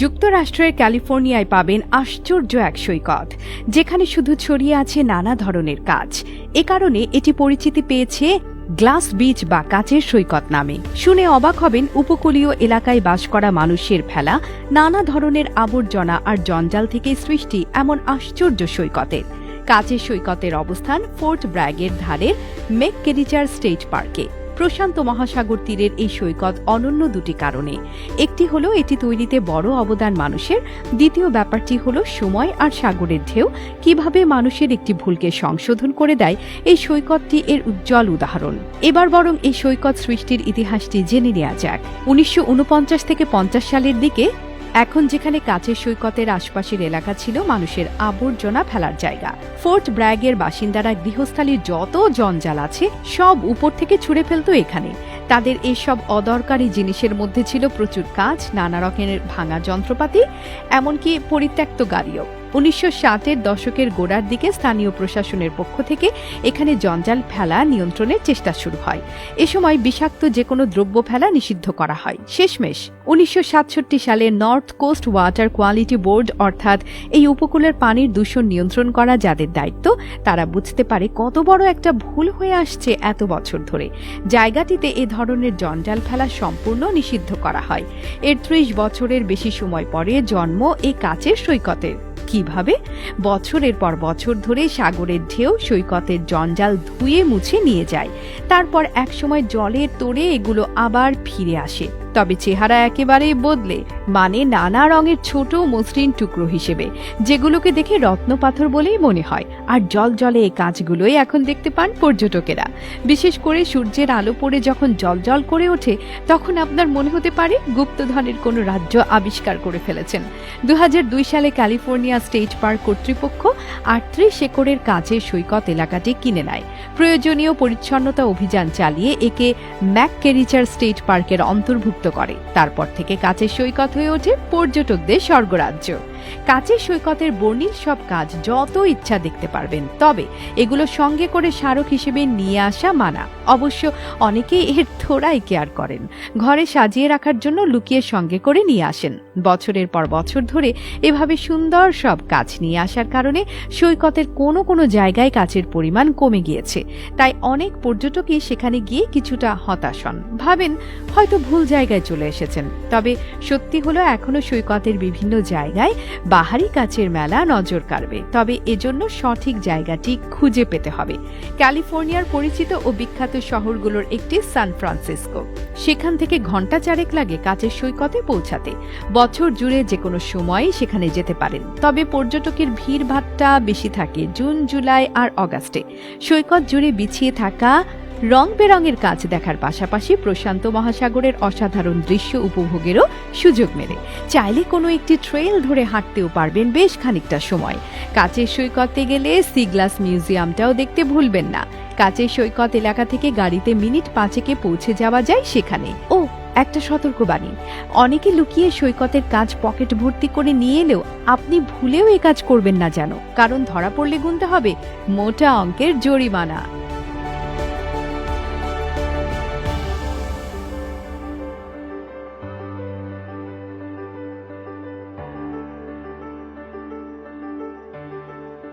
যুক্তরাষ্ট্রের ক্যালিফোর্নিয়ায় পাবেন আশ্চর্য এক সৈকত, যেখানে শুধু ছড়িয়ে আছে নানা ধরনের কাজ। এ কারণে এটি পরিচিতি পেয়েছে গ্লাস বিচ বা কাচের সৈকত নামে। শুনে অবাক হবেন, উপকূলীয় এলাকায় বাস করা মানুষের ফেলা নানা ধরনের আবর্জনা আর জঞ্জাল থেকে সৃষ্টি এমন আশ্চর্য সৈকতের। কাচের সৈকতের অবস্থান ফোর্ট ব্র্যাগের ধারের ম্যাককেরিচার স্টেট পার্কে। প্রশান্ত মহাসাগর তীরের এই সৈকত অনন্য দুটি কারণে। একটি হলো এটি তৈরিতে বড় অবদান মানুষের, দ্বিতীয় ব্যাপারটি হলো সময় আর সাগরের ঢেউ কিভাবে মানুষের একটি ভুলকে সংশোধন করে দেয়। এই সৈকতটি এর উজ্জ্বল উদাহরণ। এবার বরং এই সৈকত সৃষ্টির ইতিহাসটি জেনে নেওয়া যাক। 1949 থেকে 50 সালের দিকে এখন যেখানে কাচের সৈকতের আশপাশের এলাকা ছিল মানুষের আবর্জনা ফেলার জায়গা, ফোর্ট ব্র্যাগের বাসিন্দারা গৃহস্থালির যত জঞ্জাল আছে সব উপর থেকে ছুঁড়ে ফেলত এখানে। তাদের এসব অদরকারি জিনিসের মধ্যে ছিল প্রচুর কাঁচ, নানা রকমের ভাঙা যন্ত্রপাতি, এমনকি পরিত্যক্ত গাড়িও। 1960-এর দশকের গোড়ার দিকে স্থানীয় প্রশাসনের পক্ষ থেকে এখানে জঞ্জাল ফেলা নিয়ন্ত্রণের চেষ্টা শুরু হয়। এ সময় বিষাক্ত যে কোনো দ্রব্য ফেলা নিষিদ্ধ করা হয়। শেষমেশ 1967 সালে north coast water quality board, অর্থাৎ এই উপকূলের পানির দূষণ নিয়ন্ত্রণ করা যাদের দায়িত্ব, তারা বুঝতে পারে কত বড় একটা ভুল হয়ে আসছে এত বছর ধরে। জায়গাটিতে এ ধরনের জঞ্জাল ফেলা সম্পূর্ণ নিষিদ্ধ করা হয়। এর 30 বছরের বেশি সময় পরে জন্ম এই কাচের সৈকতের। কিভাবে? বছরের পর বছর ধরে সাগরের ঢেউ সৈকতের জঞ্জাল ধুয়ে মুছে নিয়ে যায়। তারপর একসময় জলের তোড়ে এগুলো আবার ফিরে আসে, তবে চেহারা একেবারেই বদলে, মানে নানা রঙের ছোট মসৃণ টুকরো হিসেবে, যেগুলোকে দেখে রত্নপাথর বলেই মনে হয়। আর জল জলে এই কাঁচগুলোই এখন দেখতে পান পর্যটকেরা। বিশেষ করে সূর্যের আলো পড়ে যখন জল করে ওঠে, তখন আপনার মনে হতে পারে গুপ্তধনের কোনো রাজ্য আবিষ্কার করে ফেলেছেন। 2002 সালে ক্যালিফোর্নিয়া স্টেট পার্ক কর্তৃপক্ষ 38 একরের কাচের সৈকত এলাকাটি কিনে নেয়। প্রয়োজনীয় পরিচ্ছন্নতা অভিযান চালিয়ে একে ম্যাককেরিচার স্টেট পার্কের অন্তর্ভুক্ত করে। তারপর থেকে কাচের সৈকত হয়ে ওঠে পর্যটকদের স্বর্গরাজ্য। কাচের সৈকতের বর্ণিল সব কাজ যত ইচ্ছা দেখতে পারবেন, তবে এগুলো সঙ্গে করে স্মারক হিসেবে নিয়ে আসা মানা। অবশ্য অনেকেই এর থোড়াই কেয়ার করেন, ঘরে সাজিয়ে রাখার জন্য লুকিয়ে সঙ্গে করে নিয়ে আসেন। বছরের পর বছর ধরে এভাবে সুন্দর সব কাজ নিয়ে আসার কারণে সৈকতের কোনো জায়গায় কাচের পরিমাণ কমে গিয়েছে। তাই অনেক পর্যটকই সেখানে গিয়ে কিছুটা হতাশ হন, ভাবেন হয়তো ভুল জায়গায় চলে এসেছেন। তবে সত্যি হলো এখনো সৈকতের বিভিন্ন জায়গায় বাহারি কাচের মেলা নজর কাড়বে, তবে এজন্য সঠিক জায়গাটি খুঁজে পেতে হবে। ক্যালিফোর্নিয়ার পরিচিত ও বিখ্যাত শহরগুলোর একটি সান ফ্রান্সিসকো। সেখান থেকে ঘন্টা চারেক লাগে কাচের সৈকতে পৌঁছাতে। বছর জুড়ে যে কোনো সময় সেখানে যেতে পারেন, তবে পর্যটকের ভিড় ভাট্টা বেশি থাকে জুন, জুলাই আর অগাস্টে। সৈকত জুড়ে বিছিয়ে থাকা রং বেরঙের কাজ দেখার পাশাপাশি প্রশান্ত মহাসাগরের অসাধারণ দৃশ্য উপভোগেরও সুযোগ মেলে। চাইলে কোনো একটি ট্রেল ধরে হাঁটতেও পারবেন বেশ খানিকটা সময়। কাচের সৈকতে গেলে সি গ্লাস মিউজিয়ামটাও দেখতে ভুলবেন না। কাচের সৈকত এলাকা থেকে গাড়িতে মিনিট 5 পৌঁছে যাওয়া যায় সেখানে। ও একটা সতর্কবাণী, অনেকে লুকিয়ে সৈকতের কাজ পকেট ভর্তি করে নিয়ে এলেও আপনি ভুলেও এই কাজ করবেন না যেন, কারণ ধরা পড়লে গুনতে হবে মোটা অঙ্কের জরিমানা।